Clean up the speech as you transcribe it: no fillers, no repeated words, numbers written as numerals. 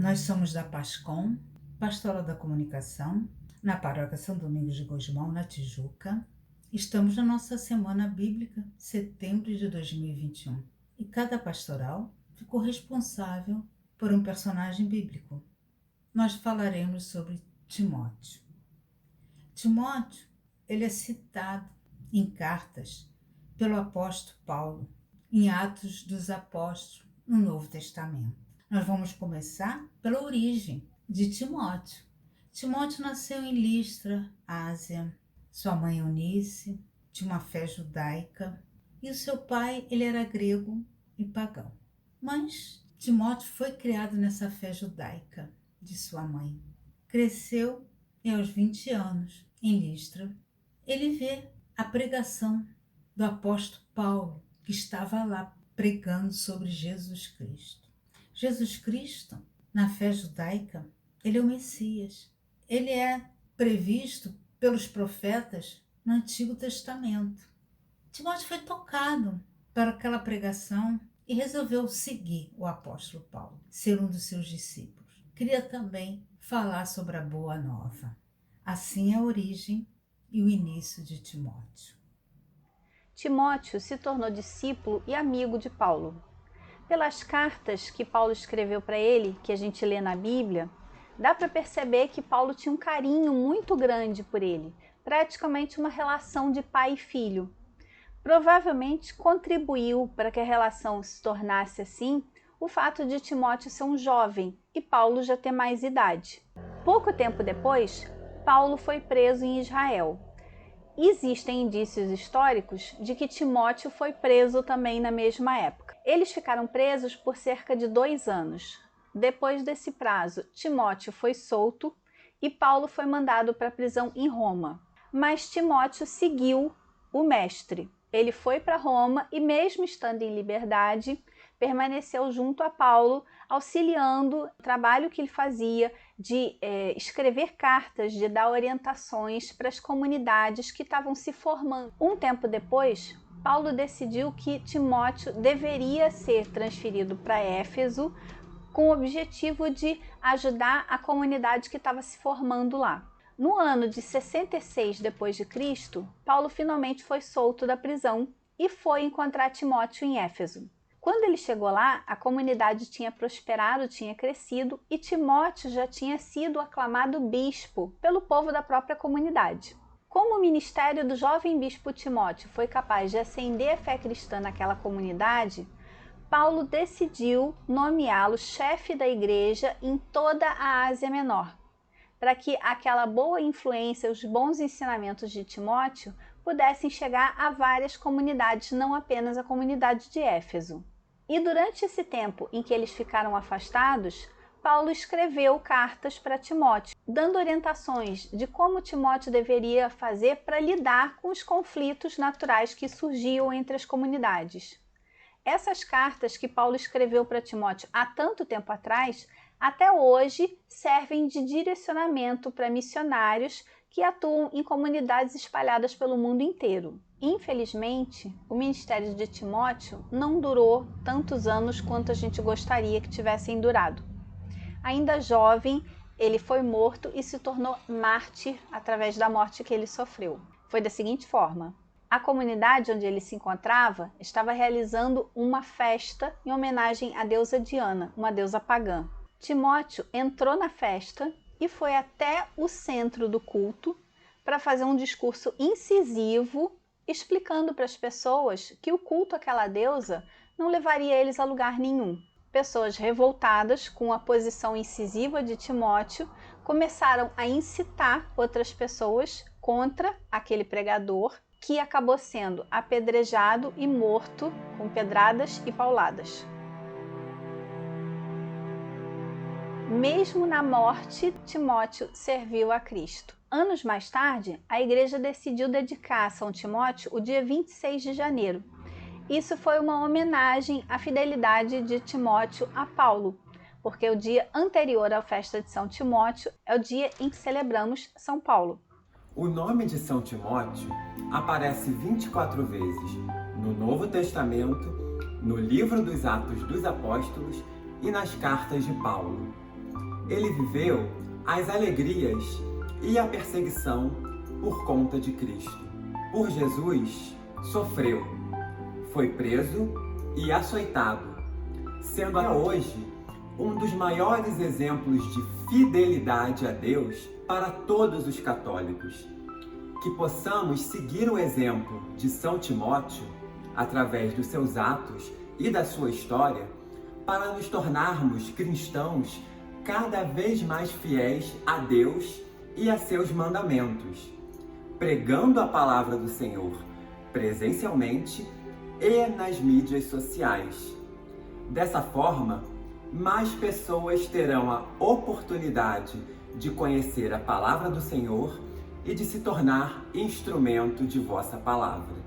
Nós somos da PASCOM, Pastoral da Comunicação, na Paróquia São Domingos de Gusmão, na Tijuca. Estamos na nossa Semana Bíblica, setembro de 2021. E cada pastoral ficou responsável por um personagem bíblico. Nós falaremos sobre Timóteo. Timóteo, ele é citado em cartas pelo apóstolo Paulo, em Atos dos Apóstolos, no Novo Testamento. Nós vamos começar pela origem de Timóteo. Timóteo nasceu em Listra, Ásia. Sua mãe Eunice tinha uma fé judaica e o seu pai ele era grego e pagão. Mas Timóteo foi criado nessa fé judaica de sua mãe. Cresceu e aos 20 anos, em Listra, ele vê a pregação do apóstolo Paulo, que estava lá pregando sobre Jesus Cristo. Jesus Cristo, na fé judaica, ele é o Messias. Ele é previsto pelos profetas no Antigo Testamento. Timóteo foi tocado por aquela pregação e resolveu seguir o apóstolo Paulo, ser um dos seus discípulos. Queria também falar sobre a Boa Nova. Assim é a origem e o início de Timóteo. Timóteo se tornou discípulo e amigo de Paulo. Pelas cartas que Paulo escreveu para ele, que a gente lê na Bíblia, dá para perceber que Paulo tinha um carinho muito grande por ele, praticamente uma relação de pai e filho. Provavelmente contribuiu para que a relação se tornasse assim o fato de Timóteo ser um jovem e Paulo já ter mais idade. Pouco tempo depois, Paulo foi preso em Israel. Existem indícios históricos de que Timóteo foi preso também na mesma época. Eles ficaram presos por cerca de 2 anos. Depois desse prazo, Timóteo foi solto e Paulo foi mandado para a prisão em Roma. Mas Timóteo seguiu o mestre. Ele foi para Roma e, mesmo estando em liberdade, permaneceu junto a Paulo, auxiliando o trabalho que ele fazia de escrever cartas, de dar orientações para as comunidades que estavam se formando. Um tempo depois, Paulo decidiu que Timóteo deveria ser transferido para Éfeso com o objetivo de ajudar a comunidade que estava se formando lá. No ano de 66 d.C., Paulo finalmente foi solto da prisão e foi encontrar Timóteo em Éfeso. Quando ele chegou lá, a comunidade tinha prosperado, tinha crescido e Timóteo já tinha sido aclamado bispo pelo povo da própria comunidade. Como o ministério do jovem bispo Timóteo foi capaz de acender a fé cristã naquela comunidade, Paulo decidiu nomeá-lo chefe da igreja em toda a Ásia Menor, para que aquela boa influência, os bons ensinamentos de Timóteo pudessem chegar a várias comunidades, não apenas a comunidade de Éfeso. E durante esse tempo em que eles ficaram afastados, Paulo escreveu cartas para Timóteo, dando orientações de como Timóteo deveria fazer para lidar com os conflitos naturais que surgiam entre as comunidades. Essas cartas que Paulo escreveu para Timóteo há tanto tempo atrás, até hoje servem de direcionamento para missionários que atuam em comunidades espalhadas pelo mundo inteiro. Infelizmente, o ministério de Timóteo não durou tantos anos quanto a gente gostaria que tivessem durado. Ainda jovem, ele foi morto e se tornou mártir através da morte que ele sofreu. Foi da seguinte forma: a comunidade onde ele se encontrava estava realizando uma festa em homenagem à deusa Diana, uma deusa pagã. Timóteo entrou na festa e foi até o centro do culto para fazer um discurso incisivo, explicando para as pessoas que o culto àquela deusa não levaria eles a lugar nenhum. Pessoas revoltadas com a posição incisiva de Timóteo começaram a incitar outras pessoas contra aquele pregador, que acabou sendo apedrejado e morto com pedradas e pauladas. Mesmo na morte, Timóteo serviu a Cristo. Anos mais tarde, a igreja decidiu dedicar a São Timóteo o dia 26 de janeiro. Isso foi uma homenagem à fidelidade de Timóteo a Paulo, porque o dia anterior à festa de São Timóteo é o dia em que celebramos São Paulo. O nome de São Timóteo aparece 24 vezes no Novo Testamento, no livro dos Atos dos Apóstolos e nas cartas de Paulo. ele viveu as alegrias e a perseguição por conta de Cristo. Por Jesus, sofreu, foi preso e açoitado, sendo até hoje um dos maiores exemplos de fidelidade a Deus para todos os católicos. Que possamos seguir o exemplo de São Timóteo através dos seus atos e da sua história para nos tornarmos cristãos cada vez mais fiéis a Deus e a seus mandamentos, pregando a palavra do Senhor presencialmente e nas mídias sociais. Dessa forma, mais pessoas terão a oportunidade de conhecer a palavra do Senhor e de se tornar instrumento de vossa palavra.